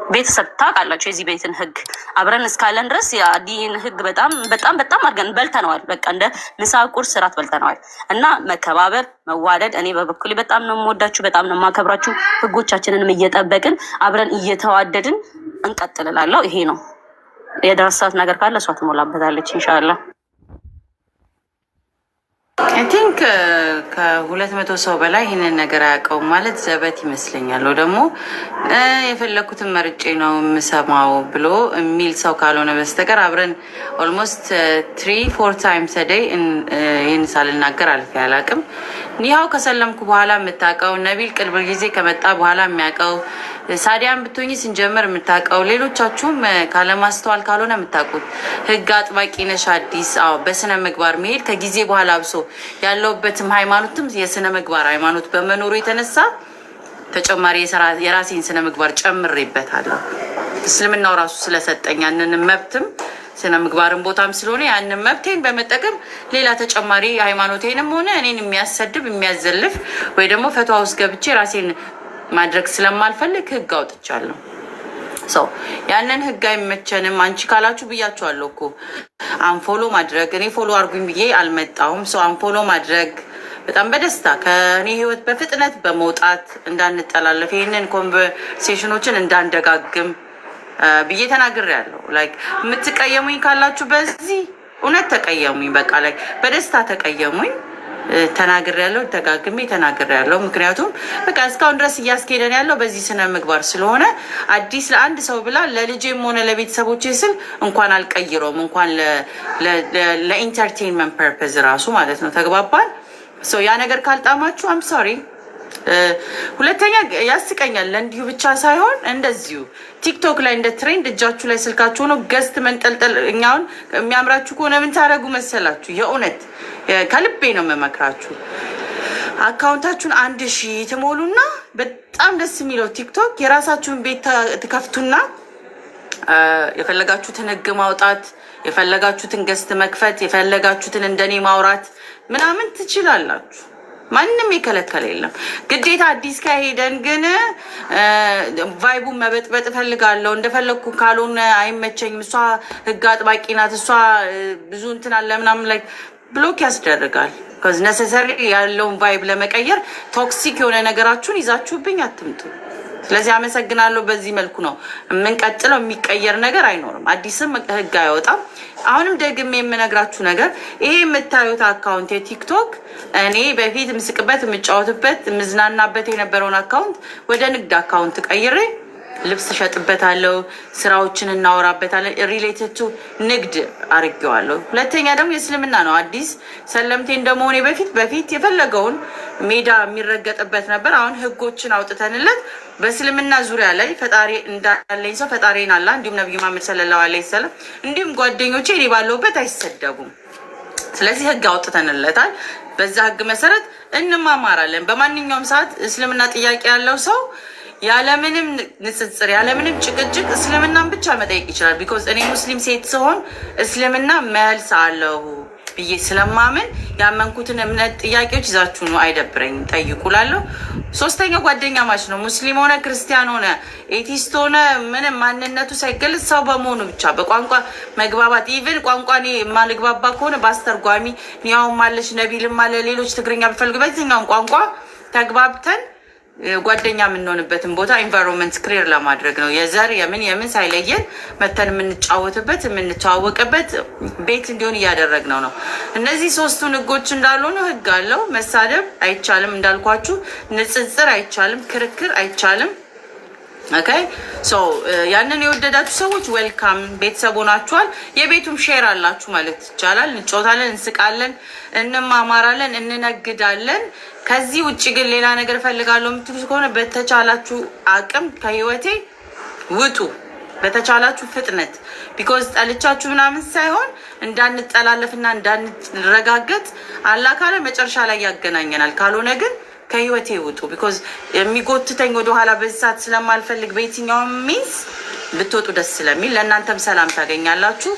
ቤተሰብ ታውቃላችሁ የዚህ ቤትን ህግ አብረን እስካለን ድረስ የአዲን ህግ በጣም በጣም በጣም አድርገን በልተነዋል። በቃ እንደ ምሳ ቁርስ እራት በልተነዋል። እና መከባበር፣ መዋደድ እኔ በበኩሌ በጣም ነው የምወዳችሁ፣ በጣም ነው የማከብራችሁ። ህጎቻችንንም እየጠበቅን አብረን እየተዋደድን እንቀጥልላለሁ። ይሄ ነው የደረሳት ነገር ካለ እሷ ትሞላበታለች ኢንሻአላህ። አይ ቲንክ ከ200 ሰው በላይ ይህንን ነገር አያውቀውም ማለት ዘበት ይመስለኛል። ደግሞ የፈለኩትን መርጬ ነው የምሰማው ብሎ የሚል ሰው ካልሆነ በስተቀር አብረን ኦልሞስት 3-4 ታይምስ ዴይ ይህን ሳልናገር አልፌ አላውቅም። ይኸው ከሰለምኩ በኋላ የምታውቀው ነቢል ቅርብ ጊዜ ከመጣ በኋላ የሚያውቀው ሳዲያን ብትሆኚ ስንጀምር የምታውቀው ሌሎቻችሁም ካለማስተዋል ካልሆነ የምታውቁት ህግ አጥባቂ ነሽ አዲስ። በስነ ምግባር መሄድ ከጊዜ በኋላ አብሶ ያለውበትም ሃይማኖትም የስነ ምግባር ሃይማኖት በመኖሩ የተነሳ ተጨማሪ የራሴን ስነ ምግባር ጨምሬበታለሁ። እስልምናው ራሱ ስለሰጠኝ ያንን መብትም ስነ ምግባርን ቦታም ስለሆነ ያንን መብቴን በመጠቀም ሌላ ተጨማሪ ሃይማኖቴንም ሆነ እኔን የሚያሰድብ የሚያዘልፍ ወይ ደግሞ ፈትዋ ውስጥ ገብቼ ራሴን ማድረግ ስለማልፈልግ ህግ አውጥቻለሁ። ያንን ህግ አይመቸንም አንቺ ካላችሁ ብያችኋለሁ እኮ አንፎሎ ማድረግ እኔ ፎሎ አርጉኝ ብዬ አልመጣሁም። አንፎሎ ማድረግ በጣም በደስታ ከኔ ህይወት በፍጥነት በመውጣት እንዳንጠላለፍ ይህንን ኮንቨርሴሽኖችን እንዳንደጋግም ብዬ ተናግሬያለሁ። ላይክ የምትቀየሙኝ ካላችሁ በዚህ እውነት ተቀየሙኝ። በቃ ላይ በደስታ ተቀየሙኝ። ተናግሬያለሁ፣ ደጋግሜ ተናግሬያለሁ። ምክንያቱም በቃ እስካሁን ድረስ እያስኬደን ያለው በዚህ ስነ ምግባር ስለሆነ አዲስ ለአንድ ሰው ብላ ለልጄም ሆነ ለቤተሰቦቼ ስል እንኳን አልቀይረውም፣ እንኳን ለኢንተርቴንመንት ፐርፐዝ ራሱ ማለት ነው። ተግባባን። ያ ነገር ካልጣማችሁ አም ሶሪ። ሁለተኛ ያስቀኛል። ለእንዲሁ ብቻ ሳይሆን እንደዚሁ ቲክቶክ ላይ እንደ ትሬንድ እጃችሁ ላይ ስልካችሁ ሆኖ ገስት መንጠልጠል። እኛውን የሚያምራችሁ ከሆነ ምን ታደርጉ መሰላችሁ? የእውነት ከልቤ ነው የምመክራችሁ። አካውንታችሁን 1000 ትሞሉና በጣም ደስ የሚለው ቲክቶክ የራሳችሁን ቤት ትከፍቱና የፈለጋችሁትን ህግ ማውጣት፣ የፈለጋችሁትን ገስት መክፈት፣ የፈለጋችሁትን እንደኔ ማውራት ምናምን ትችላላችሁ። ማንም የከለከለ የለም። ግዴታ አዲስ ከሄደን ግን ቫይቡን መበጥበጥ እፈልጋለሁ እንደፈለግኩ ካልሆነ አይመቸኝም፣ እሷ ህግ አጥባቂ ናት፣ እሷ ብዙ እንትን አለ ምናምን ላይ ብሎክ ያስደርጋል። ከዚ ነሰሰሪ ያለውን ቫይብ ለመቀየር ቶክሲክ የሆነ ነገራችሁን ይዛችሁብኝ አትምጡ። ስለዚህ አመሰግናለሁ። በዚህ መልኩ ነው የምንቀጥለው። የሚቀየር ነገር አይኖርም። አዲስም ህግ አይወጣም። አሁንም ደግሜ የምነግራችሁ ነገር ይሄ የምታዩት አካውንት የቲክቶክ እኔ በፊት የምስቅበት የምጫወትበት የምዝናናበት የነበረውን አካውንት ወደ ንግድ አካውንት ቀይሬ ልብስ እሸጥበታለሁ፣ ስራዎችን እናወራበታለን። ሪሌትድ ቱ ንግድ አርጌዋለሁ። ሁለተኛ ደግሞ የእስልምና ነው። አዲስ ሰለምቴ እንደመሆኔ በፊት የፈለገውን ሜዳ የሚረገጥበት ነበር። አሁን ህጎችን አውጥተንለት በእስልምና ዙሪያ ላይ ፈጣሪ እንዳለኝ ሰው ፈጣሪን አላ እንዲሁም ነብዩ መሐመድ ሰለላሁ ዐለይሂ ወሰለም እንዲሁም ጓደኞቼ እኔ ባለሁበት አይሰደቡም። ስለዚህ ህግ አውጥተንለታል። በዛ ህግ መሰረት እንማማራለን። በማንኛውም ሰዓት እስልምና ጥያቄ ያለው ሰው ያለምንም ንጽጽር ያለምንም ጭቅጭቅ እስልምናን ብቻ መጠየቅ ይችላል። ቢኮዝ እኔ ሙስሊም ሴት ስሆን እስልምና መልስ አለው ብዬ ስለማምን ያመንኩትን እምነት ጥያቄዎች ይዛችሁ ነው አይደብረኝም፣ ጠይቁላለሁ። ሶስተኛው ጓደኛ ማች ነው። ሙስሊም ሆነ ክርስቲያን ሆነ ኤቲስት ሆነ ምንም ማንነቱ ሳይገልጽ ሰው በመሆኑ ብቻ በቋንቋ መግባባት ኢቭን ቋንቋ እኔ የማልግባባ ከሆነ በአስተርጓሚ ያውም አለች ነቢልም አለ ሌሎች ትግርኛ ብፈልግ በየትኛውም ቋንቋ ተግባብተን ጓደኛ የምንሆንበትን ቦታ ኢንቫይሮንመንት ክሬር ለማድረግ ነው። የዘር የምን ሳይለየን መተን የምንጫወትበት የምንተዋወቅበት ቤት እንዲሆን እያደረግነው ነው። እነዚህ ሶስቱን ህጎች እንዳልሆኑ ህግ አለው። መሳደብ አይቻልም፣ እንዳልኳችሁ ንጽጽር አይቻልም፣ ክርክር አይቻልም። ኦኬ ሶ ያንን የወደዳችሁ ሰዎች ዌልካም ቤተሰብ ሆናችኋል። የቤቱም ሼር አላችሁ ማለት ይቻላል። እንጫወታለን፣ እንስቃለን፣ እንማማራለን፣ እንነግዳለን። ከዚህ ውጭ ግን ሌላ ነገር ፈልጋለሁ የምትሉ ከሆነ በተቻላችሁ አቅም ከህይወቴ ውጡ፣ በተቻላችሁ ፍጥነት። ቢኮዝ ጠልቻችሁ ምናምን ሳይሆን እንዳንጠላለፍና እንዳንረጋገጥ አላህ ካለ መጨረሻ ላይ ያገናኘናል። ካልሆነ ግን ከህይወቴ ውጡ። ቢኮዝ የሚጎትተኝ ወደኋላ በዚህ ሰዓት ስለማልፈልግ በየትኛውም ሚንስ ብትወጡ ደስ ስለሚል ለእናንተም ሰላም ታገኛላችሁ።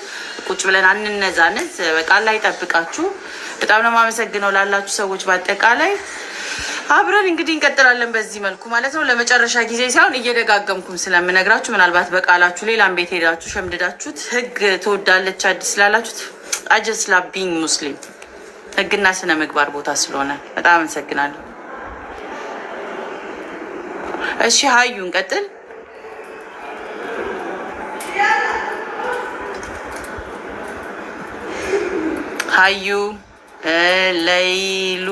ቁጭ ብለን አንነዛነዝ። በቃ ላይ ጠብቃችሁ። በጣም ነው የማመሰግነው ላላችሁ ሰዎች በአጠቃላይ አብረን እንግዲህ እንቀጥላለን በዚህ መልኩ ማለት ነው። ለመጨረሻ ጊዜ ሳይሆን እየደጋገምኩም ስለምነግራችሁ ምናልባት በቃላችሁ ሌላም ቤት ሄዳችሁ ሸምድዳችሁት ህግ ትወዳለች አዲስ ስላላችሁት አጀስ ላቢኝ ሙስሊም ህግና ስነ ምግባር ቦታ ስለሆነ በጣም አመሰግናለሁ። እሺ ሀዩ እንቀጥል። ሀዩ ለይሉ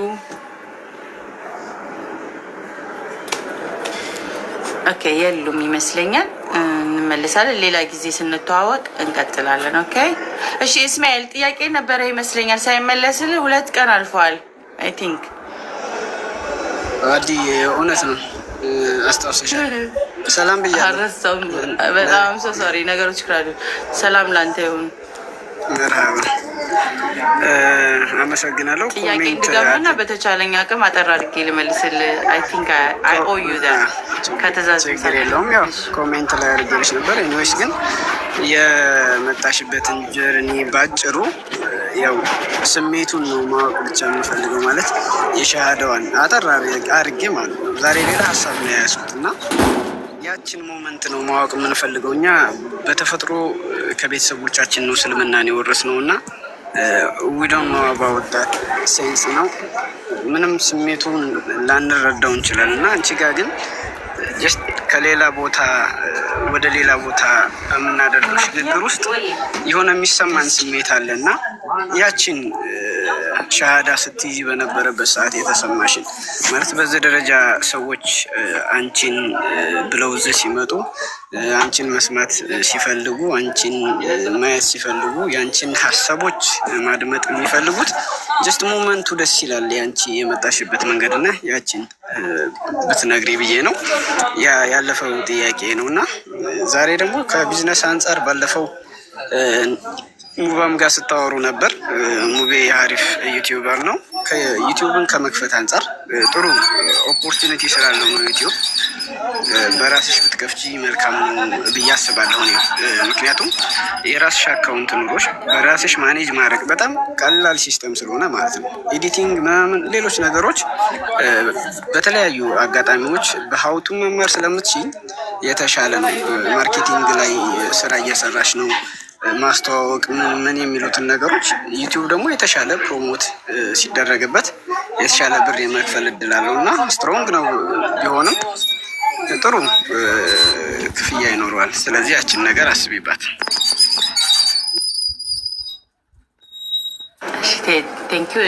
ኦኬ የሉም ይመስለኛል። እንመለሳለን ሌላ ጊዜ ስንተዋወቅ እንቀጥላለን። ኦኬ እሺ እስማኤል ጥያቄ ነበረ ይመስለኛል ሳይመለስልህ 2 ቀን አልፈዋል። አይ ቲንክ አዲ እውነት ነው አስታውሰሻል። ሰላም ብያለሁ። በጣም ሶሪ ነገሮች ክራዱ። ሰላም ላንተ ይሁን። መርሃባ አመሰግናለሁ። ጥያቄ እንድገባና በተቻለኝ አቅም አጠር አድርጌ ልመልስልህ። አይ ቲንክ አይ ኦ ዩ ዛት ከተዛዝ ችግር የለውም። ያው ኮሜንት ላይ አድርጌልሽ ነበር። ኤኒዌይስ ግን የመጣሽበትን ጀርኒ ባጭሩ ያው ስሜቱን ነው ማወቅ ብቻ የምፈልገው ማለት የሻሃዳዋን አጠር አድርጌ ማለት ነው። ዛሬ ሌላ ሀሳብ ነው የያዝኩት እና ያችን ሞመንት ነው ማወቅ የምንፈልገው። እኛ በተፈጥሮ ከቤተሰቦቻችን ነው እስልምናን የወረስነው እና ዊዶን ነው አባወጣት ሴንስ ነው ምንም ስሜቱን ላንረዳው እንችላለን እና አንቺ ጋር ግን ጀስት ከሌላ ቦታ ወደ ሌላ ቦታ የምናደርገው ሽግግር ውስጥ የሆነ የሚሰማን ስሜት አለ እና ያችን ሻሃዳ ስትይዚ በነበረበት ሰዓት የተሰማሽን ማለት በዚህ ደረጃ ሰዎች አንቺን ብለው እዚህ ሲመጡ አንቺን መስማት ሲፈልጉ አንቺን ማየት ሲፈልጉ የአንቺን ሀሳቦች ማድመጥ የሚፈልጉት ጀስት ሞመንቱ ደስ ይላል። ያንቺ የመጣሽበት መንገድና ያችን ብትነግሪ ብዬ ነው። ያለፈው ጥያቄ ነው እና ዛሬ ደግሞ ከቢዝነስ አንጻር ባለፈው ሙባም ጋር ስታወሩ ነበር። ሙቤ የአሪፍ ዩቲዩበር ነው። ዩቲዩብን ከመክፈት አንጻር ጥሩ ኦፖርቹኒቲ ስላለው ነው ዩቲዩብ በራስሽ ብትከፍቺ መልካም ነው ብዬ አስባለሁ። ምክንያቱም የራስሽ አካውንት ኑሮሽ በራስሽ ማኔጅ ማድረግ በጣም ቀላል ሲስተም ስለሆነ ማለት ነው። ኤዲቲንግ ምናምን ሌሎች ነገሮች በተለያዩ አጋጣሚዎች በሀውቱ መማር ስለምትችል የተሻለ ነው። ማርኬቲንግ ላይ ስራ እየሰራሽ ነው ማስተዋወቅ ምን የሚሉትን ነገሮች ዩቲዩብ ደግሞ የተሻለ ፕሮሞት ሲደረግበት የተሻለ ብር የመክፈል እድል አለው እና ስትሮንግ ነው ቢሆንም ጥሩ ክፍያ ይኖረዋል። ስለዚህ ያችን ነገር አስቢባት። ቴንኪዩ።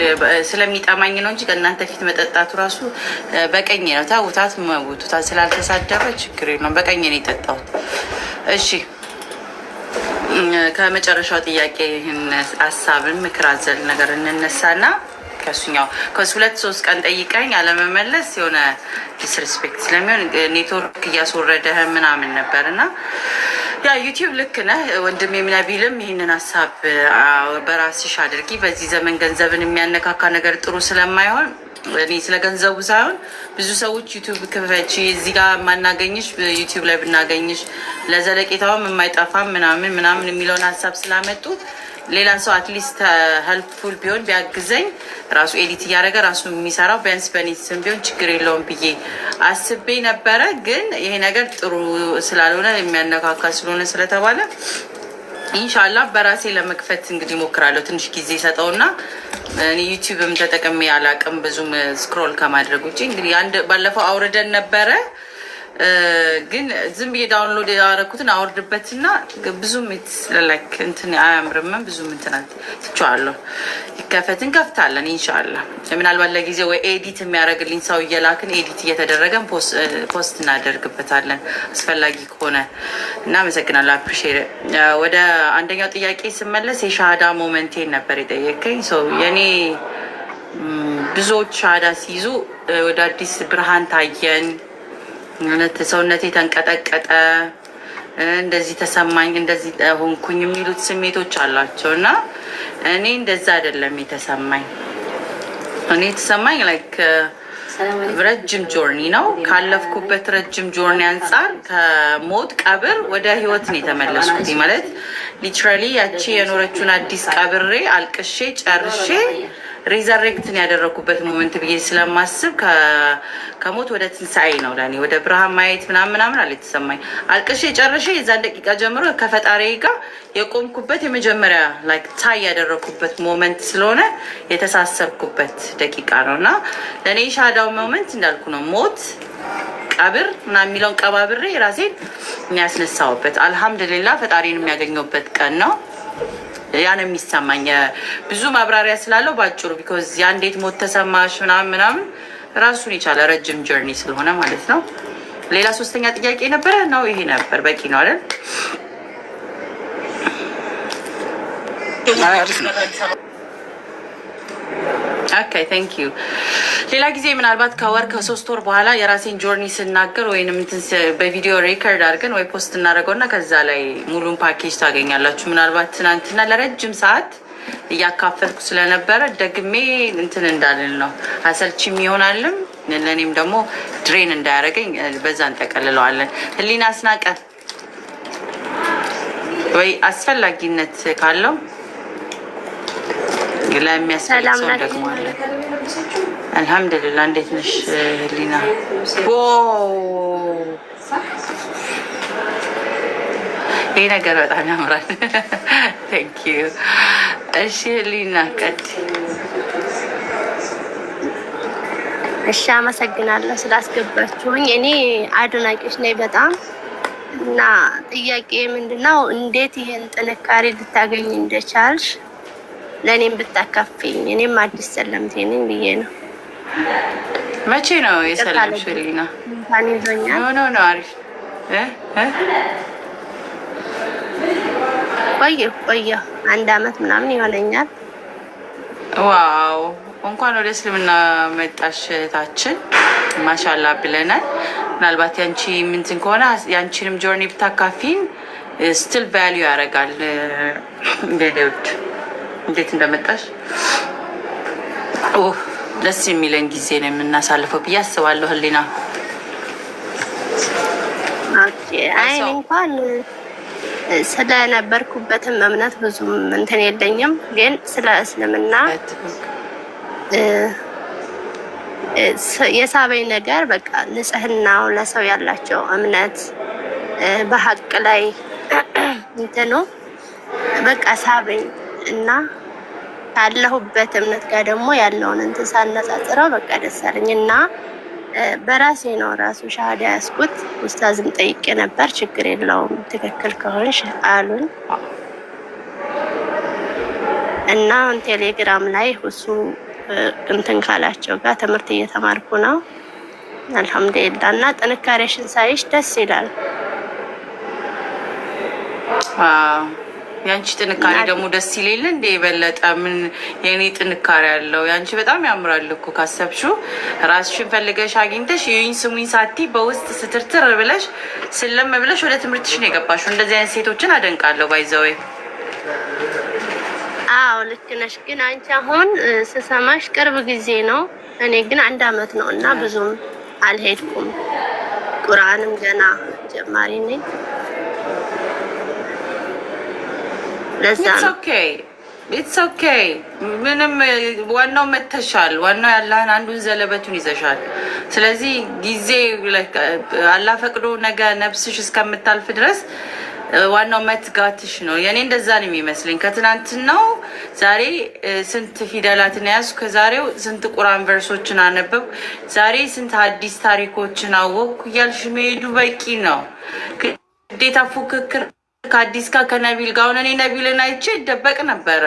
ስለሚጠማኝ ነው እንጂ ከእናንተ ፊት መጠጣቱ ራሱ በቀኝ ነው። ታውታት መቡቱታ ስላልተሳደበ ችግር የለውም። በቀኝ ነው የጠጣሁት። እሺ ከመጨረሻው ጥያቄ ይህን ሀሳብን ምክር አዘል ነገር እንነሳና ከሱኛው ከ2-3 ቀን ጠይቀኝ አለመመለስ የሆነ ዲስሪስፔክት ስለሚሆን ኔትወርክ እያስወረደህ ምናምን ነበር እና ያ ዩቲዩብ ልክ ነህ ወንድሜ ቢልም ይህንን ሀሳብ በራስሽ አድርጊ። በዚህ ዘመን ገንዘብን የሚያነካካ ነገር ጥሩ ስለማይሆን እኔ ስለ ገንዘቡ ሳይሆን ብዙ ሰዎች ዩቲዩብ ክፈቺ እዚህ ጋር የማናገኝሽ ዩቲዩብ ላይ ብናገኝሽ ለዘለቄታውም የማይጠፋም ምናምን የሚለውን ሀሳብ ስላመጡ ሌላ ሰው አትሊስት ሄልፕፉል ቢሆን ቢያግዘኝ ራሱ ኤዲት እያደረገ ራሱ የሚሰራው ቢያንስ በኔ ስም ቢሆን ችግር የለውም ብዬ አስቤ ነበረ። ግን ይሄ ነገር ጥሩ ስላልሆነ የሚያነካካ ስለሆነ ስለተባለ ኢንሻአላህ በራሴ ለመክፈት እንግዲህ ሞክራለሁ። ትንሽ ጊዜ ሰጠውና እኔ ዩቲዩብም ተጠቅሜ አላቅም ብዙም ስክሮል ከማድረግ ውጭ። እንግዲህ አንድ ባለፈው አውርደን ነበረ ግን ዝም ብዬ ዳውንሎድ ያደረኩትን አወርድበትና ብዙም ላይክ እንትን አያምርም። ብዙም እንትናት ትቻለሁ። ይከፈት እንከፍታለን ኢንሻአላህ። ምናልባት ለጊዜ ወይ ኤዲት የሚያደርግልኝ ሰው እየላክን ኤዲት እየተደረገን ፖስት እናደርግበታለን አስፈላጊ ከሆነ እና አመሰግናለሁ። አፕሪሼት። ወደ አንደኛው ጥያቄ ስመለስ የሻሃዳ ሞመንቴን ነበር የጠየቀኝ ሰው የኔ ብዙዎች ሻሃዳ ሲይዙ ወደ አዲስ ብርሃን ታየን፣ ሰውነቴ ተንቀጠቀጠ፣ እንደዚህ ተሰማኝ፣ እንደዚህ ሆንኩኝ የሚሉት ስሜቶች አላቸው እና እኔ እንደዛ አይደለም የተሰማኝ። እኔ የተሰማኝ ላይክ ረጅም ጆርኒ ነው። ካለፍኩበት ረጅም ጆርኒ አንጻር ከሞት ቀብር ወደ ህይወት ነው የተመለስኩት። ማለት ሊትራሊ ያቺ የኖረችውን አዲስ ቀብሬ አልቅሼ ጨርሼ ሪዘሬክትን ያደረኩበት ሞመንት ብዬ ስለማስብ ከሞት ወደ ትንሣኤ ነው ለእኔ ወደ ብርሃን ማየት ምናምን አለ የተሰማኝ። አልቅሼ ጨርሼ የዛን ደቂቃ ጀምሮ ከፈጣሪ ጋር የቆምኩበት የመጀመሪያ ላይክ ታይ ያደረኩበት ሞመንት ስለሆነ የተሳሰርኩበት ደቂቃ ነው እና ለእኔ ሻዳው ሞመንት እንዳልኩ ነው። ሞት ቀብር እና የሚለውን ቀባብሬ ራሴን የሚያስነሳውበት አልሐምዱሊላ ፈጣሪን የሚያገኘውበት ቀን ነው። ያን የሚሰማኝ ብዙ ማብራሪያ ስላለው ባጭሩ ቢኮዝ ያ እንዴት ሞት ተሰማሽ ምናምን ራሱን የቻለ ረጅም ጀርኒ ስለሆነ ማለት ነው። ሌላ ሶስተኛ ጥያቄ ነበረ ነው? ይሄ ነበር በቂ ነው አይደል? ኦኬ ቴንክ ዩ። ሌላ ጊዜ ምናልባት ከወር ከ3 ወር በኋላ የራሴን ጆርኒ ስናገር ወይም በቪዲዮ ሬከርድ አድርገን ወይ ፖስት እናደርገውና ከዛ ላይ ሙሉን ፓኬጅ ታገኛላችሁ። ምናልባት ትናንትና ለረጅም ሰዓት እያካፈልኩ ስለነበረ ደግሜ እንትን እንዳልን ነው አሰልችም ይሆናልም ለእኔም ደግሞ ድሬን እንዳያደርገኝ በዛ እንጠቀልለዋለን። ህሊና አስናቀ ወይ አስፈላጊነት ካለው ለሚያስፈልግ ሰው ደግሞ አለ። አልሐምዱሊላህ። እንዴት ነሽ ህሊና? ይሄ ነገር በጣም ያምራል። ቴንክ ዩ። እሺ ህሊና ቀጥ። እሺ አመሰግናለሁ ስላስገባችሁኝ። እኔ አድናቂሽ ነኝ በጣም እና ጥያቄ ምንድነው እንዴት ይሄን ጥንካሬ ልታገኝ እንደቻልሽ ለእኔም ብታካፍኝ። እኔም አዲስ ሰለምቴ ነኝ ብዬ ነው። መቼ ነው የሰለምሽ ህሊና? እንኳን ይዞኛል። ኖ አሪፍ ቆየሁ 1 አመት ምናምን ይሆነኛል። ዋው እንኳን ወደ እስልምና መጣሽ እህታችን። ማሻላ ብለናል። ምናልባት ያንቺ ምንትን ከሆነ ያንቺንም ጆርኒ ብታካፊን ስቲል ቫልዩ ያደርጋል። እንደውድ እንዴት እንደመጣሽ ደስ የሚለን ጊዜ ነው የምናሳልፈው ብዬ አስባለሁ ህሊና። አይን እንኳን ስለነበርኩበትም እምነት ብዙም እንትን የለኝም፣ ግን ስለ እስልምና የሳበኝ ነገር በቃ ንጽህናው፣ ለሰው ያላቸው እምነት በሀቅ ላይ እንትኑ በቃ ሳበኝ እና ካለሁበት እምነት ጋር ደግሞ ያለውን እንትን ሳነጻጽረው በቃ ደስ አለኝ እና በራሴ ነው ራሱ ሻሃዳ ያስኩት። ኡስታዝም ጠይቄ ነበር፣ ችግር የለውም ትክክል ከሆንሽ አሉኝ እና ቴሌግራም ላይ እሱ እንትን ካላቸው ጋር ትምህርት እየተማርኩ ነው። አልሐምዱሊላህ እና ጥንካሬሽን ሳይሽ ደስ ይላል። ያንቺ ጥንካሬ ደግሞ ደስ ይሌለ እንደ የበለጠ ምን የኔ ጥንካሬ ያለው ያንቺ በጣም ያምራል እኮ ካሰብሽው ራስሽን ፈልገሽ አግኝተሽ ይሁን ስሙኝ ሳቲ በውስጥ ስትርትር ብለሽ ስለም ብለሽ ወደ ትምህርትሽ ነው የገባሽው። እንደዚህ አይነት ሴቶችን አደንቃለሁ። ባይዘዌ አዎ ልክ ነሽ። ግን አንቺ አሁን ስሰማሽ ቅርብ ጊዜ ነው፣ እኔ ግን 1 አመት ነው እና ብዙም አልሄድኩም። ቁርአንም ገና ጀማሪ ነኝ። ኢትስ ኦኬ ምንም ዋናው መተሻል፣ ዋናው ያለህን አንዱን ዘለበቱን ይዘሻል። ስለዚህ ጊዜ አላህ ፈቅዶ ነገ ነፍስሽ እስከምታልፍ ድረስ ዋናው መትጋትሽ ነው። የኔ እንደዛ ነው የሚመስለኝ። ከትናንትናው ዛሬ ስንት ፊደላትን ያዝኩ፣ ከዛሬው ስንት ቁርአን ቨርሶችን አነበብኩ፣ ዛሬ ስንት ሀዲስ ታሪኮችን አወቅኩ እያልሽ መሄዱ በቂ ነው። ግዴታ ፉክክር ከአዲስ ጋር ከነቢል ጋር አሁን እኔ ነቢልን አይቼ ይደበቅ ነበረ።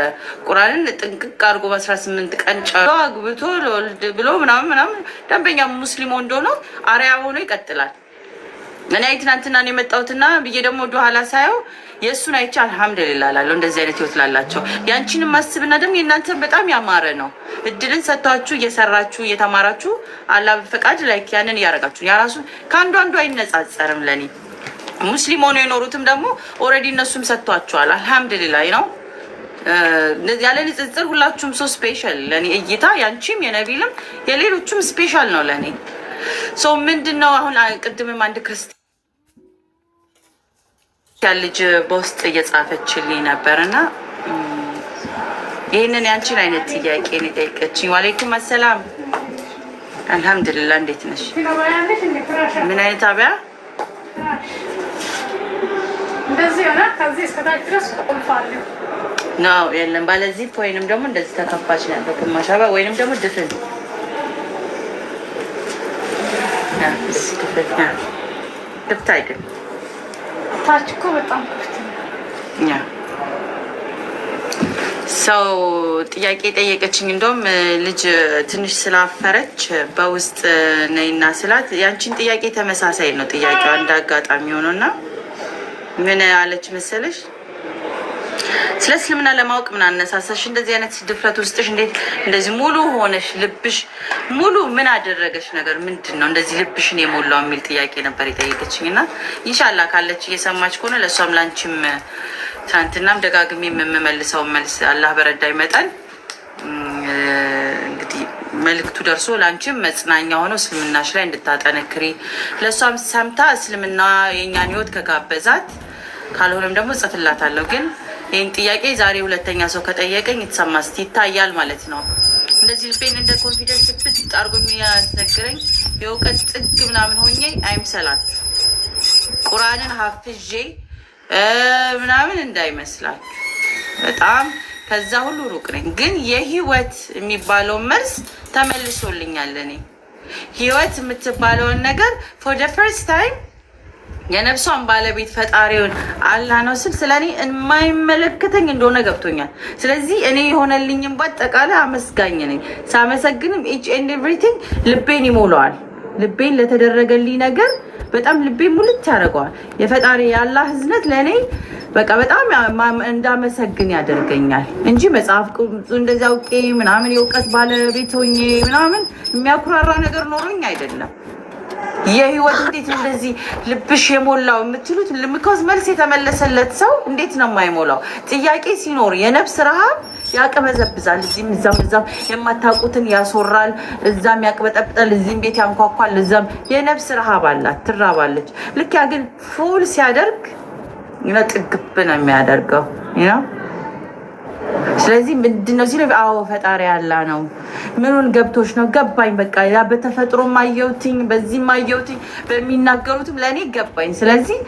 ቁርአንን ጥንቅቅ አድርጎ በ18 ቀን ጨሎ አግብቶ ለወልድ ብሎ ምናምን ደንበኛ ሙስሊም እንደሆነ አርያ ሆኖ ይቀጥላል። እኔ ትናንትና ነው የመጣሁትና ብዬ ደግሞ ወደኋላ ሳየው የእሱን አይቼ አልሐምዱሊላህ እላለሁ። እንደዚህ አይነት ህይወት ላላቸው ያንቺንም ማስብና ደግሞ የእናንተን በጣም ያማረ ነው። እድልን ሰጥቷችሁ እየሰራችሁ እየተማራችሁ አላህ በፈቃድ ላይ ያንን እያደረጋችሁ ያራሱ ከአንዱ አንዱ አይነጻጸርም። ለኔ ሙስሊም ሆነው የኖሩትም ደግሞ ኦልሬዲ እነሱም ሰጥቷቸዋል። አልሐምዱሊላህ ነው ያለ ንጽጽር ሁላችሁም ሶ ስፔሻል ለኔ እይታ ያንቺም የነቢልም የሌሎቹም ስፔሻል ነው ለኔ። ሶ ምንድነው አሁን ቅድምም አንድ ክርስቲያን ልጅ በውስጥ እየጻፈችልኝ ነበርና ይህንን ያንቺን አይነት ጥያቄ ነው የጠየቀችኝ። ዋሌይኩም አሰላም አልሐምዱሊላህ። እንዴት ነሽ? ምን አይነት አብያ እንደዚህ ሆነ? ከዚህ እስከ ታች ድረስ ቁልፋለሁ ነው የለም። ባለዚህ ወይንም ደግሞ እንደዚህ ተከፋች ነው ያለው ግማሽ አብያ ወይንም ደግሞ ድፍን ክፍት አይደለም። ታች እኮ በጣም ክፍት ነው። ሰው ጥያቄ ጠየቀችኝ። እንደውም ልጅ ትንሽ ስላፈረች በውስጥ ነይና ስላት ያንቺን ጥያቄ ተመሳሳይ ነው ጥያቄው አንድ አጋጣሚ ሆኖና ምን አለች መሰለሽ? ስለ እስልምና ለማወቅ ምን አነሳሳሽ? እንደዚህ አይነት ድፍረት ውስጥሽ እንዴት እንደዚህ ሙሉ ሆነሽ ልብሽ ሙሉ ምን አደረገሽ ነገር ምንድን ነው እንደዚህ ልብሽን የሞላው የሚል ጥያቄ ነበር የጠየቀችኝ። እና ኢንሻአላህ ካለች እየሰማች ከሆነ ለእሷም ላንቺም ትናንትናም ደጋግሜ የምመልሰው መልስ አላህ በረዳይ መጠን እንግዲህ መልእክቱ ደርሶ ላንቺም መጽናኛ ሆኖ እስልምናሽ ላይ እንድታጠነክሪ ለእሷም ሰምታ እስልምና የእኛን ህይወት ከጋበዛት ካልሆነም ደግሞ ጽፍላታለሁ። ግን ይህን ጥያቄ ዛሬ ሁለተኛ ሰው ከጠየቀኝ የተሰማስት ይታያል ማለት ነው። እንደዚህ ልቤን እንደ ኮንፊደንስ ብት አርጎ የሚያስነግረኝ የእውቀት ጥግ ምናምን ሆኜ አይምሰላችሁ። ቁርአንን ሀፍዤ ምናምን እንዳይመስላችሁ። በጣም ከዛ ሁሉ ሩቅ ነኝ። ግን የህይወት የሚባለውን መልስ ተመልሶልኛል። እኔ ህይወት የምትባለውን ነገር ፎር ደ ፈርስት ታይም የነፍሷን ባለቤት ፈጣሪውን አላህ ነው ስል ስለኔ የማይመለከተኝ እንደሆነ ገብቶኛል። ስለዚህ እኔ የሆነልኝም በአጠቃላይ አመስጋኝ ነኝ። ሳመሰግንም ኢች ኤንድ ኤቭሪቲንግ ልቤን ይሞላዋል። ልቤን ለተደረገልኝ ነገር በጣም ልቤን ሙልት ያደርገዋል። የፈጣሪ የአላህ ህዝነት ለእኔ በቃ በጣም እንዳመሰግን ያደርገኛል እንጂ መጽሐፍ እንደዚህ አውቄ ምናምን የእውቀት ባለቤት ሆኜ ምናምን የሚያኩራራ ነገር ኖሮኝ አይደለም። የህይወት እንዴት እንደዚህ ልብሽ የሞላው የምትሉት ምክንያት መልስ የተመለሰለት ሰው እንዴት ነው የማይሞላው? ጥያቄ ሲኖር የነፍስ ረሃብ ያቀበዘብዛል። እዚህም እዛም የማታውቁትን ያስወራል፣ እዛም ያቅበጠብጣል፣ እዚህም ቤት ያንኳኳል፣ እዛም የነፍስ ረሃብ አላት፣ ትራባለች። ልክ ያ ግን ፉል ሲያደርግ ጥግብ ነው የሚያደርገው። ስለዚህ ምንድነው ሲል አዎ ፈጣሪ ያላ ነው። ምኑን ገብቶሽ ነው? ገባኝ። በቃ ያ በተፈጥሮ ማየውትኝ በዚህ ማየውትኝ በሚናገሩትም ለኔ ገባኝ። ስለዚህ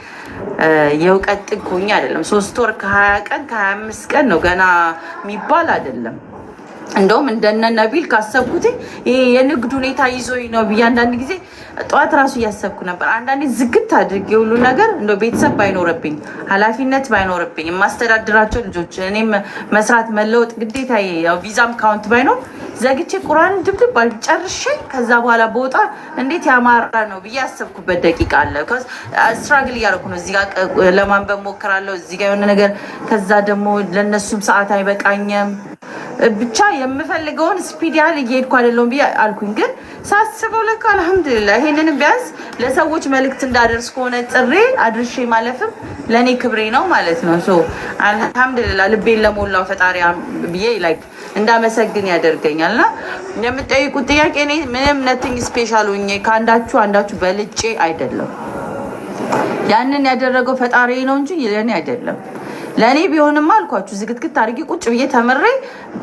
የእውቀት ጥጎኛ አይደለም 3 ወር ከ20 ቀን ከ25 ቀን ነው ገና የሚባል አይደለም። እንደውም እንደነ ነቢል ካሰብኩት ይሄ የንግድ ሁኔታ ይዞኝ ነው ብዬ አንዳንድ ጊዜ ጠዋት ራሱ እያሰብኩ ነበር። አንዳንዴ ዝግት አድርጌ ሁሉ ነገር እንደው ቤተሰብ ባይኖርብኝ ኃላፊነት ባይኖርብኝ የማስተዳድራቸው ልጆች እኔም መስራት መለወጥ ግዴታ ያው ቪዛም ካውንት ባይኖር ዘግቼ ቁርአን ድብድብ አልጨርሼ ከዛ በኋላ በወጣ እንዴት ያማራ ነው ብዬ ያሰብኩበት ደቂቃ አለ። ስትራግል እያደረኩ ነው። እዚህ ጋር ለማንበብ ሞክራለሁ፣ እዚህ ጋር የሆነ ነገር፣ ከዛ ደግሞ ለነሱም ሰዓት አይበቃኝም። ብቻ የምፈልገውን ስፒድ ያህል እየሄድኩ አይደለሁም ብዬ አልኩኝ። ግን ሳስበው ለካ አልሐምዱሊላህ ይሄንንም ቢያንስ ለሰዎች መልእክት እንዳደርስ ከሆነ ጥሬ አድርሼ ማለፍም ለእኔ ክብሬ ነው ማለት ነው። አልሐምዱሊላህ ልቤን ለሞላው ፈጣሪ ብዬ ላይክ እንዳመሰግን ያደርገኛል። እና የምጠይቁት ጥያቄ እኔ ምንም ነቲንግ ስፔሻል ሆኜ ከአንዳችሁ አንዳችሁ በልጬ አይደለም። ያንን ያደረገው ፈጣሪ ነው እንጂ ለእኔ አይደለም። ለእኔ ቢሆንማ አልኳችሁ ዝግትግት አድርጌ ቁጭ ብዬ ተምሬ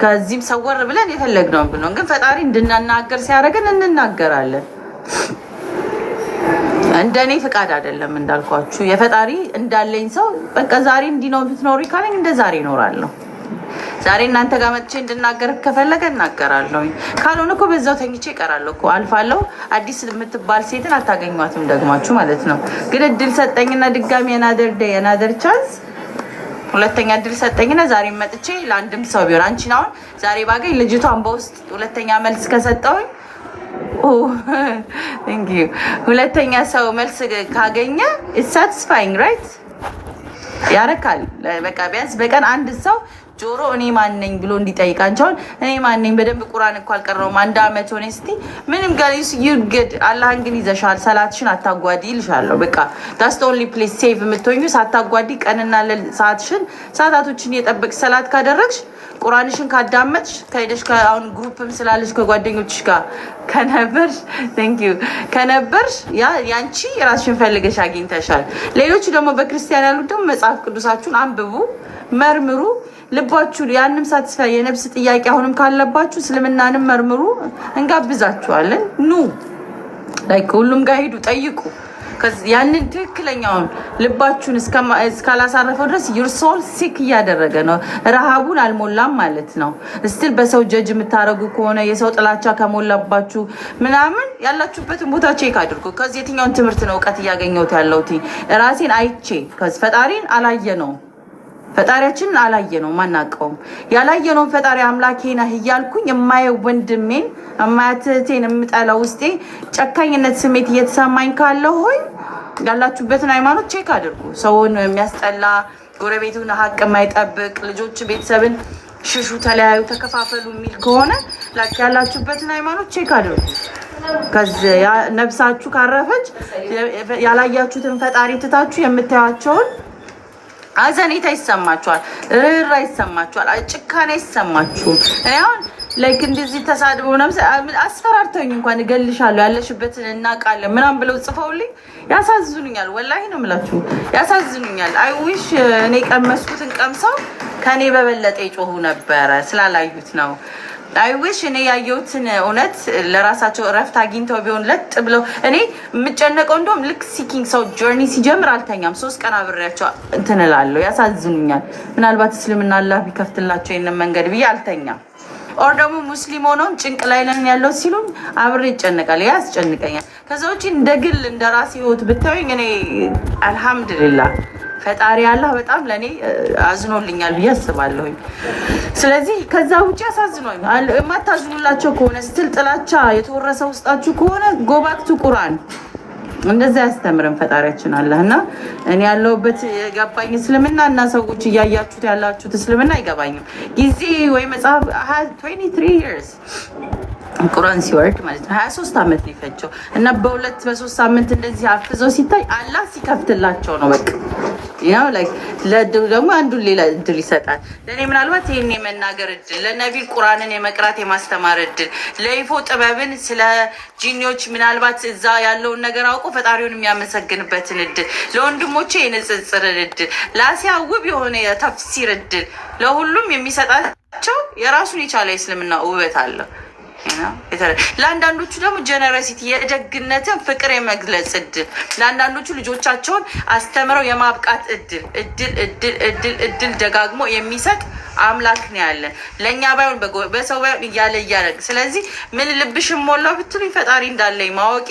ከዚህም ሰወር ብለን የፈለግነውን ብንሆን፣ ግን ፈጣሪ እንድናናገር ሲያደርገን እንናገራለን። እንደኔ ፍቃድ አይደለም እንዳልኳችሁ። የፈጣሪ እንዳለኝ ሰው በቃ ዛሬ እንዲህ ነው ብትኖሪ ካለኝ እንደ ዛሬ እኖራለሁ። ዛሬ እናንተ ጋር መጥቼ እንድናገር ከፈለገ እናገራለሁ። ካልሆነ እኮ በዛው ተኝቼ እቀራለሁ እኮ አልፋለሁ። አዲስ የምትባል ሴትን አታገኟትም ደግማችሁ ማለት ነው። ግን እድል ሰጠኝና ድጋሚ የናደር ቻንስ ሁለተኛ እድል ሰጠኝና ዛሬ መጥቼ ለአንድም ሰው ቢሆን አንቺን አሁን ዛሬ ባገኝ ልጅቷን በውስጥ ሁለተኛ መልስ ከሰጠውኝ ሁለተኛ ሰው መልስ ካገኘ it's satisfying right ያረካል። በቃ ቢያንስ በቀን አንድ ሰው ጆሮ እኔ ማን ነኝ ብሎ እንዲጠይቅ። አንቺውን እኔ ማን ነኝ በደንብ ቁርአን እንኳን አልቀረውም 1 አመት ሆነ እስቲ ምንም ጋሪስ ይርገድ አላህን ግን ይዘሻል። ሰላትሽን አታጓዲ ይልሻለሁ። በቃ that's the only place safe የምትሆኙ ሳታጓዲ ቀንና ሰዓትሽን ሰዓታቶችን የጠበቅ ሰላት ካደረግሽ ቁርአንሽን ካዳመጥሽ ከሄደሽ አሁን ግሩፕም ስላለሽ ከጓደኞችሽ ጋር ከነበርሽ thank you ከነበርሽ ያንቺ ራስሽን ፈልገሽ አግኝተሻል። ሌሎቹ ደግሞ በክርስቲያን ያሉት ደግሞ መጽሐፍ ቅዱሳችሁን አንብቡ፣ መርምሩ። ልባችሁ ያንም ሳትስፋይ የነፍስ ጥያቄ አሁንም ካለባችሁ እስልምናንም መርምሩ፣ እንጋብዛችኋለን። ኑ ላይክ ሁሉም ጋር ሄዱ፣ ጠይቁ። ያንን ትክክለኛውን ልባችሁን እስካላሳረፈው ድረስ ዩር ሶል ሲክ እያደረገ ነው። ረሃቡን አልሞላም ማለት ነው። እስቲል በሰው ጀጅ የምታደርጉ ከሆነ የሰው ጥላቻ ከሞላባችሁ ምናምን ያላችሁበትን ቦታ ቼክ አድርጉ። ከዚህ የትኛውን ትምህርት ነው እውቀት እያገኘሁት ያለሁት? ራሴን አይቼ ከዚህ ፈጣሪን አላየ ነው ፈጣሪያችንን አላየ ነው ማናቀውም። ያላየነውን ፈጣሪ አምላኬ ነህ እያልኩኝ የማየው ወንድሜን የማያትቴን የምጠላው ውስጤ ጨካኝነት ስሜት እየተሰማኝ ካለው ሆይ ያላችሁበትን ሃይማኖት ቼክ አድርጉ። ሰውን የሚያስጠላ ጎረቤቱን ሀቅ የማይጠብቅ ልጆች ቤተሰብን ሽሹ፣ ተለያዩ፣ ተከፋፈሉ የሚል ከሆነ ላክ ያላችሁበትን ሃይማኖት ቼክ አድርጉ። ከዚያ ነፍሳችሁ ካረፈች ያላያችሁትን ፈጣሪ ትታችሁ የምታያቸውን አዘኔታ ይሰማችኋል፣ ርራ ይሰማችኋል፣ ጭካኔ ይሰማችሁ። እኔ አሁን ላይክ እንደዚህ ተሳድበው አስፈራርተውኝ እንኳን እገልሻለሁ ያለሽበትን እናውቃለን ምናምን ብለው ጽፈውልኝ ያሳዝኑኛል። ወላሂ ነው የምላችሁ ያሳዝኑኛል። አይ ዊሽ እኔ ቀመስኩትን ቀምሰው ከኔ በበለጠ ይጮሁ ነበረ፣ ስላላዩት ነው። አይ ዊሽ እኔ ያየሁትን እውነት ለራሳቸው እረፍት አግኝተው ቢሆን ለጥ ብለው። እኔ የምጨነቀው እንደውም ልክ ሲኪንግ ሰው ጆርኒ ሲጀምር አልተኛም፣ 3 ቀን አብሬያቸው እንትን እላለሁ። ያሳዝኑኛል። ምናልባት እስልምና አላህ ቢከፍትላቸው ይሄንን መንገድ ብዬ አልተኛም። ኦር ደግሞ ሙስሊም ሆነውም ጭንቅ ላይ ነን ያለው ሲሉም አብሬ ይጨነቃል፣ ያስጨንቀኛል። ከዛ ውጪ እንደ ግል እንደ ራሴ ህይወት ብታዩኝ እኔ አልሐምዱሊላህ ፈጣሪ አላህ በጣም ለኔ አዝኖልኛል ብዬ አስባለሁኝ። ስለዚህ ከዛ ውጪ አሳዝኖኝ የማታዝኑላቸው ከሆነ ስትል ጥላቻ የተወረሰ ውስጣችሁ ከሆነ ጎባክቱ ቁርአን እንደዛ ያስተምረን ፈጣሪያችን አላህ እና እኔ ያለሁበት የገባኝ እስልምና እና ሰዎች እያያችሁት ያላችሁት እስልምና አይገባኝም። ጊዜ ወይ መጽሐፍ 23 years ቁርአን ሲወርድ ማለት ነው 23 ዓመት ነው የፈጀው እና በ2-3 ሳምንት እንደዚህ አፍዘው ሲታይ አላህ ሲከፍትላቸው ነው በቃ ያው ላይክ ደግሞ አንዱ ሌላ እድል ይሰጣል። ለኔ ምናልባት ይሄን የመናገር እድል፣ ለነቢል ቁርአንን የመቅራት የማስተማር እድል፣ ለይፎ ጥበብን ስለ ጂኒዎች ምናልባት እዛ ያለውን ነገር አውቆ ፈጣሪውን የሚያመሰግንበትን እድል፣ ለወንድሞቼ የንጽጽር እድል፣ ለአሲያ ውብ የሆነ የተፍሲር እድል፣ ለሁሉም የሚሰጣቸው የራሱን የቻለ እስልምና ውበት አለ። ለአንዳንዶቹ ደግሞ ጀነራሲቲ የደግነትን ፍቅር የመግለጽ እድል፣ ለአንዳንዶቹ ልጆቻቸውን አስተምረው የማብቃት እድል ደጋግሞ የሚሰጥ አምላክ ነው ያለን። ለእኛ ባይሆን በሰው ባይሆን እያለ ስለዚህ ምን ልብሽን ሞላው ብትሉኝ ፈጣሪ እንዳለኝ ማወቄ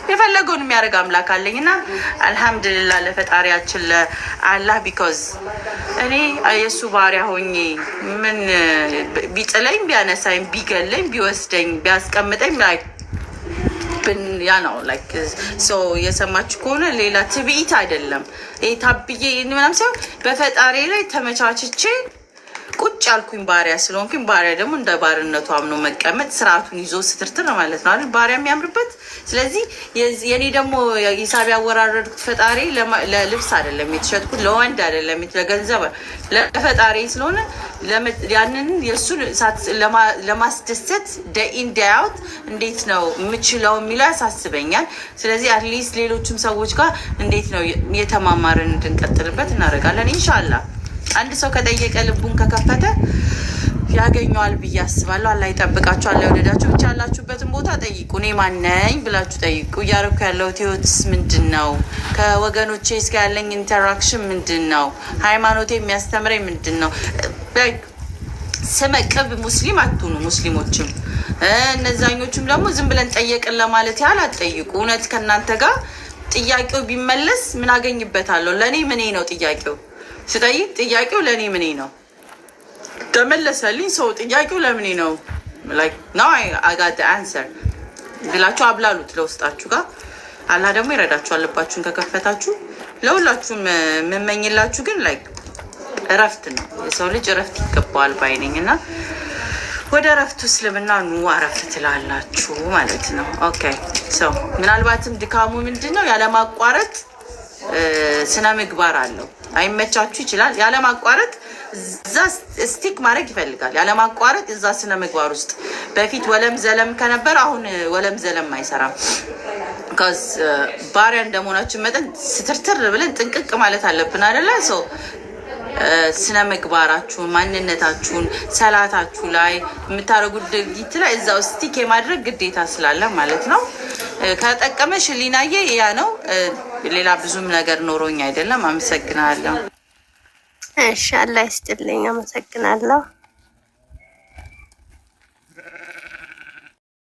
የፈለገውን የሚያደርግ አምላክ አለኝ እና አልሐምዱሊላህ ለፈጣሪያችን ለአላህ ቢኮዝ እኔ የእሱ ባሪያ ሆኜ ምን ቢጥለኝ ቢያነሳኝ ቢገለኝ ቢወስደኝ ቢያስቀምጠኝ ያ ነው ላይክ ሶ የሰማችሁ ከሆነ ሌላ ትዕቢት አይደለም። ታብዬ ምናምን ሳይሆን በፈጣሪ ላይ ተመቻችቼ ቁጭ ያልኩኝ ባሪያ ስለሆንኩኝ ባሪያ ደግሞ እንደ ባርነቱ አምኖ መቀመጥ ስርዓቱን ይዞ ስትርትር ማለት ነው አይደል ባሪያ የሚያምርበት። ስለዚህ የኔ ደግሞ ሂሳብ ያወራረድኩት ፈጣሪ ለልብስ አይደለም የተሸጥኩት፣ ለወንድ አይደለም ለገንዘብ ለፈጣሪ ስለሆነ ያንን የእሱን ለማስደሰት ደኢን ዳያውት እንዴት ነው የምችለው የሚለው ያሳስበኛል። ስለዚህ አትሊስት ሌሎችም ሰዎች ጋር እንዴት ነው የተማማርን እንድንቀጥልበት እናደርጋለን ኢንሻአላህ። አንድ ሰው ከጠየቀ ልቡን ከከፈተ ያገኘዋል ብዬ አስባለሁ። አላህ ይጠብቃችሁ፣ አላህ ይወደዳችሁ። ብቻ ያላችሁበትን ቦታ ጠይቁ። እኔ ማነኝ ብላችሁ ጠይቁ። እያደረኩ ያለሁት ህይወትስ ምንድን ነው? ከወገኖቼ እስከ ያለኝ ኢንተራክሽን ምንድን ነው? ሃይማኖቴ የሚያስተምረኝ ምንድን ነው? ስመቅብ ሙስሊም አትሁኑ። ሙስሊሞችም እነዛኞቹም ደግሞ ዝም ብለን ጠየቅን ለማለት ያህል አትጠይቁ። እውነት ከእናንተ ጋር ጥያቄው ቢመለስ ምን አገኝበታለሁ? ለእኔ ምኔ ነው ጥያቄው? ስጠይቅ ጥያቄው ለእኔ ምኔ ነው? ተመለሰልኝ ሰው ጥያቄው ለምኔ ነው? ላይክ ኖ አይ ጋት ዘ አንሰር ብላችሁ አብላሉት ለውስጣችሁ ጋር። አላህ ደግሞ ይረዳችኋል ልባችሁን ከከፈታችሁ። ለሁላችሁም የምመኝላችሁ ግን ላይክ እረፍት ነው። የሰው ልጅ እረፍት ይገባዋል ባይነኝ እና ወደ እረፍቱ እስልምና ኑ አረፍት ትላላችሁ ማለት ነው። ኦኬ ሰው ምናልባትም ድካሙ ምንድን ነው? ያለማቋረጥ ስነ ምግባር አለው። አይመቻችሁ ይችላል። ያለማቋረጥ እዛ ስቲክ ማድረግ ይፈልጋል። ያለማቋረጥ እዛ ስነ ምግባር ውስጥ በፊት ወለም ዘለም ከነበር አሁን ወለም ዘለም አይሰራም። ቢካዝ ባሪያ እንደመሆናችን መጠን ስትርትር ብለን ጥንቅቅ ማለት አለብን አይደለ? ሰው ስነ ምግባራችሁን፣ ማንነታችሁን፣ ሰላታችሁ ላይ የምታደርጉት ድርጊት ላይ እዛ ስቲክ የማድረግ ግዴታ ስላለ ማለት ነው። ከጠቀመሽ ሊናዬ ያ ነው። ሌላ ብዙም ነገር ኖሮኝ አይደለም። አመሰግናለሁ። እሺ አላህ ይስጥልኝ። አመሰግናለሁ።